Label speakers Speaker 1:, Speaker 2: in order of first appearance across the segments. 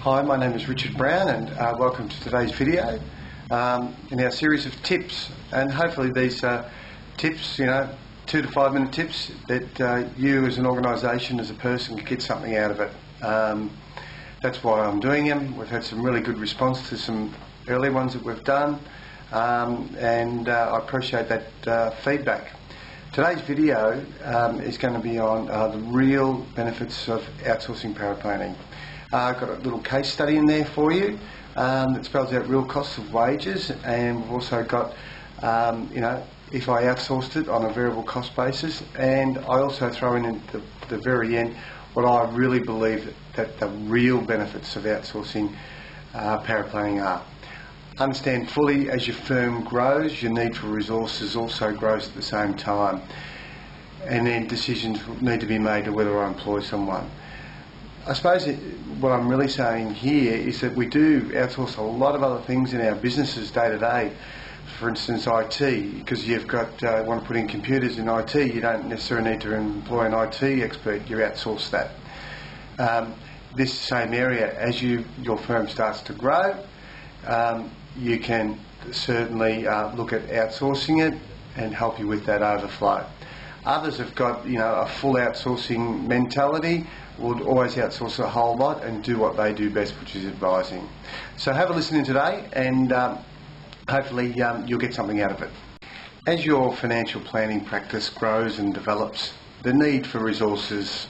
Speaker 1: Hi, my name is Richard Brown and welcome to today's video in our series of tips, and hopefully these tips, 2 to 5 minute tips that you as an organisation, as a person, can get something out of it. That's why I'm doing them. We've had some really good response to some early ones that we've done, and I appreciate that feedback. Today's video is going to be on the real benefits of outsourcing paraplanning. I've got a little case study in there for you that spells out real costs of wages, and we've also got, if I outsourced it on a variable cost basis, and I also throw in at the very end what I really believe that the real benefits of outsourcing paraplanning are. Understand fully, as your firm grows, your need for resources also grows at the same time, and then decisions need to be made to whether I employ someone. I suppose what I'm really saying here is that we do outsource a lot of other things in our businesses day to day. For instance, IT, because you've got want to put in computers in IT, you don't necessarily need to employ an IT expert. You outsource that. This same area, as your firm starts to grow, you can certainly look at outsourcing it and help you with that overflow. Others have got a full outsourcing mentality, would always outsource a whole lot and do what they do best, which is advising. So have a listen in today, and hopefully you'll get something out of it. As your financial planning practice grows and develops, the need for resources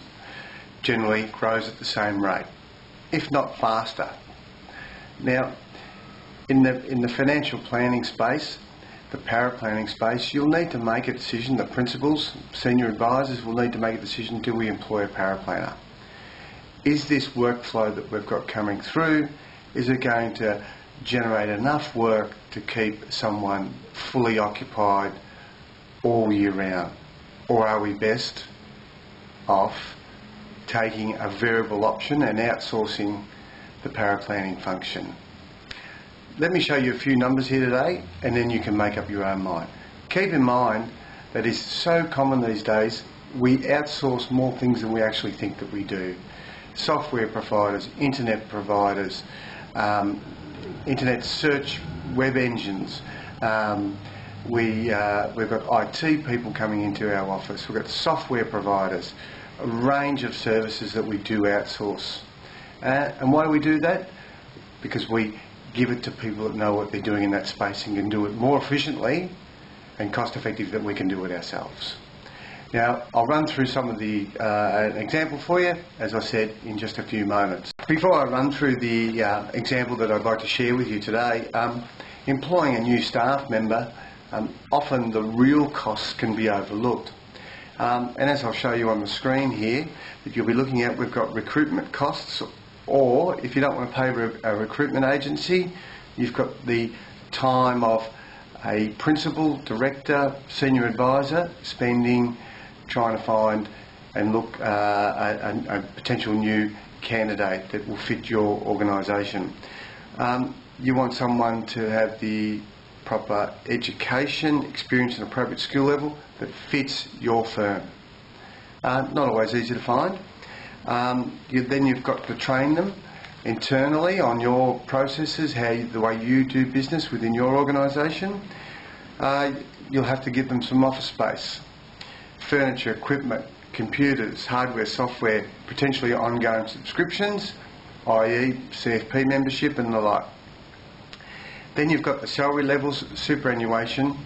Speaker 1: generally grows at the same rate, if not faster. Now, in the financial planning space, the paraplanning space, you'll need to make a decision. The principals, senior advisors will need to make a decision: do we employ a paraplanner? Is this workflow that we've got coming through, is it going to generate enough work to keep someone fully occupied all year round? Or are we best off taking a variable option and outsourcing the paraplanning function? Let me show you a few numbers here today, and then you can make up your own mind. Keep in mind that it's so common these days, we outsource more things than we actually think that we do. Software providers, internet providers, internet search web engines. We've got IT people coming into our office. We've got software providers, a range of services that we do outsource. And why do we do that? Because we give it to people that know what they're doing in that space and can do it more efficiently and cost effective than we can do it ourselves. Now, I'll run through some of an example for you, as I said, in just a few moments. Before I run through the example that I'd like to share with you today, employing a new staff member, often the real costs can be overlooked. And as I'll show you on the screen here, that you'll be looking at, we've got recruitment costs, or if you don't want to pay a recruitment agency, you've got the time of a principal, director, senior advisor spending trying to find and look a potential new candidate that will fit your organisation. You want someone to have the proper education, experience and appropriate skill level that fits your firm. Not always easy to find. Then you've got to train them internally on your processes, the way you do business within your organisation. You'll have to give them some office space, furniture, equipment, computers, hardware, software, potentially ongoing subscriptions, i.e. CFP membership and the like. Then you've got the salary levels, superannuation,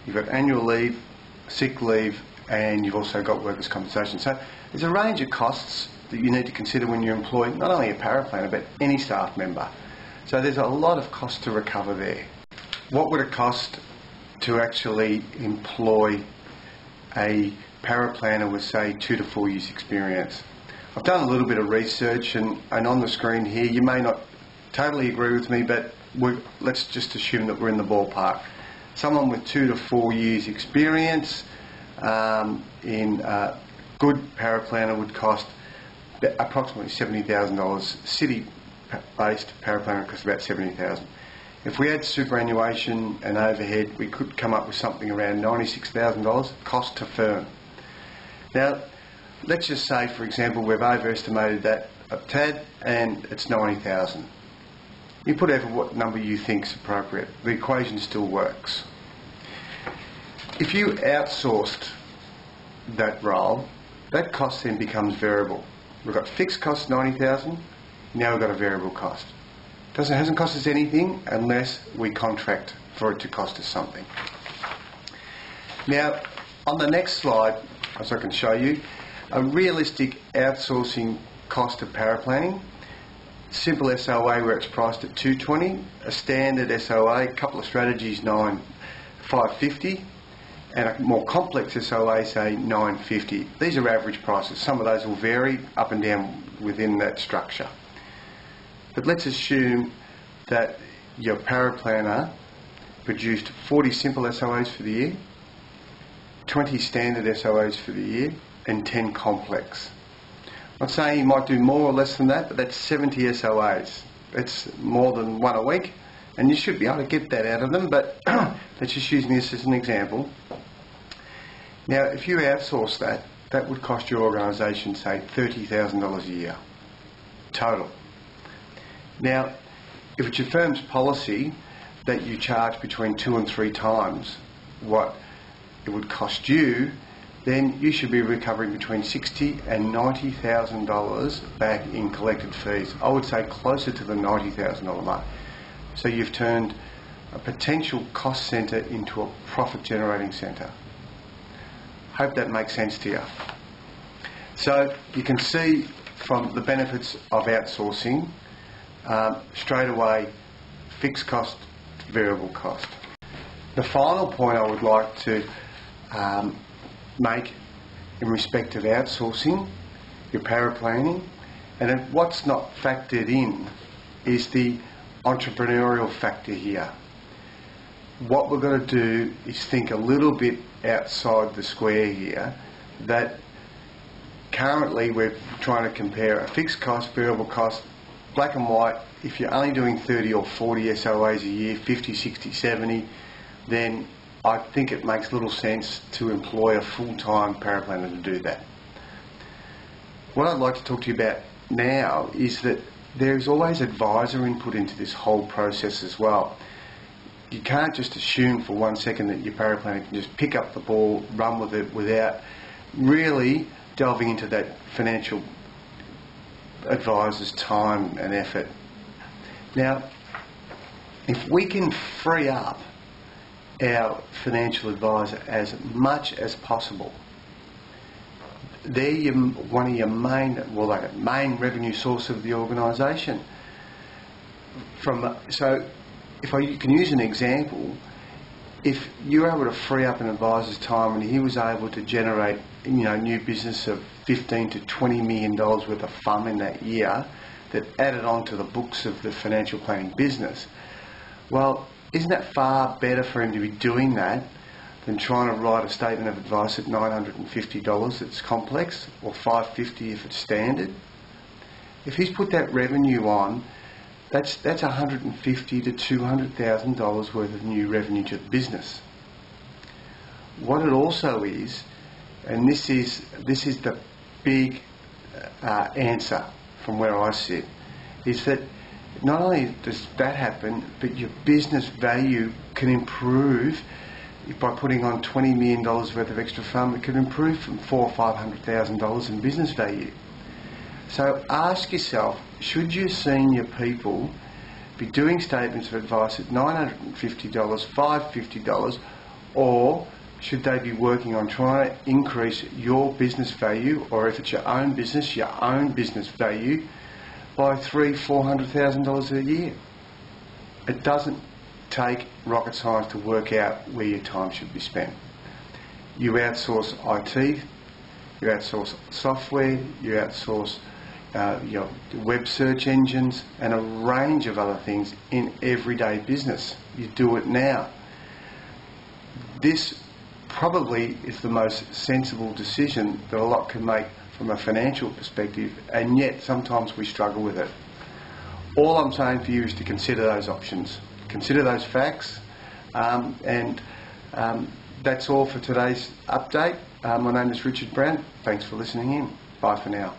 Speaker 1: you've got annual leave, sick leave, and you've also got workers' compensation. So there's a range of costs that you need to consider when you employ not only a paraplanner but any staff member. So there's a lot of cost to recover there. What would it cost to actually employ a paraplanner with, say, 2 to 4 years experience? I've done a little bit of research, and on the screen here, you may not totally agree with me, but let's just assume that we're in the ballpark. Someone with 2 to 4 years experience in good paraplanner would cost approximately $70,000. City-based paraplanner costs about $70,000. If we add superannuation and overhead, we could come up with something around $96,000 cost to firm. Now, let's just say, for example, we've overestimated that a tad and it's 90,000. You put over what number you think is appropriate. The equation still works. If you outsourced that role, that cost then becomes variable. We've got fixed cost 90,000, now we've got a variable cost. It hasn't cost us anything unless we contract for it to cost us something. Now, on the next slide, as I can show you, a realistic outsourcing cost of paraplanning. Simple SOA where it's priced at $220, a standard SOA, a couple of strategies, $550, and a more complex SOA, say $950. These are average prices. Some of those will vary up and down within that structure. But let's assume that your paraplanner produced 40 simple SOAs for the year, 20 standard SOAs for the year, and 10 complex. I'm not saying you might do more or less than that, but that's 70 SOAs. That's more than one a week, and you should be able to get that out of them, but let's just use this as an example. Now, if you outsource that, that would cost your organisation, say, $30,000 a year, total. Now, if it's your firm's policy that you charge between 2 and 3 times what it would cost you, then you should be recovering between $60,000 and $90,000 back in collected fees. I would say closer to the $90,000 mark. So you've turned a potential cost centre into a profit generating centre. Hope that makes sense to you. So you can see from the benefits of outsourcing, straight away, fixed cost, variable cost. The final point I would like to make in respect of outsourcing, your paraplanning, and then what's not factored in is the entrepreneurial factor here. What we're going to do is think a little bit outside the square here, that currently we're trying to compare a fixed cost, variable cost, black and white. If you're only doing 30 or 40 SOAs a year, 50, 60, 70, then I think it makes little sense to employ a full-time paraplanner to do that. What I'd like to talk to you about now is that there's always advisor input into this whole process as well. You can't just assume for 1 second that your paraplanner can just pick up the ball, run with it without really delving into that financial advisor's time and effort. Now, if we can free up our financial advisor as much as possible, they're one of your main revenue source of the organisation. So, if I can use an example, if you're able to free up an advisor's time and he was able to generate, new business of $15 to $20 million worth of FUM in that year, that added on to the books of the financial planning business, well, isn't that far better for him to be doing that than trying to write a statement of advice at $950 that's complex, or $550 if it's standard? If he's put that revenue on, that's $150,000 to $200,000 worth of new revenue to the business. What it also is, and this is the big answer from where I sit, is that not only does that happen, but your business value can improve by putting on $20 million worth of extra FUM. It can improve from $400,000 or $500,000 in business value. So ask yourself, should your senior people be doing statements of advice at $950, $550, or should they be working on trying to increase your business value, or if it's your own business value by $300,000, $400,000 a year? It doesn't take rocket science to work out where your time should be spent. You outsource IT, you outsource software, you outsource your web search engines and a range of other things in everyday business. You do it now. This probably is the most sensible decision that a lot can make from a financial perspective, and yet sometimes we struggle with it. All I'm saying for you is to consider those options, consider those facts, and that's all for today's update. My name is Richard Brown. Thanks for listening in. Bye for now.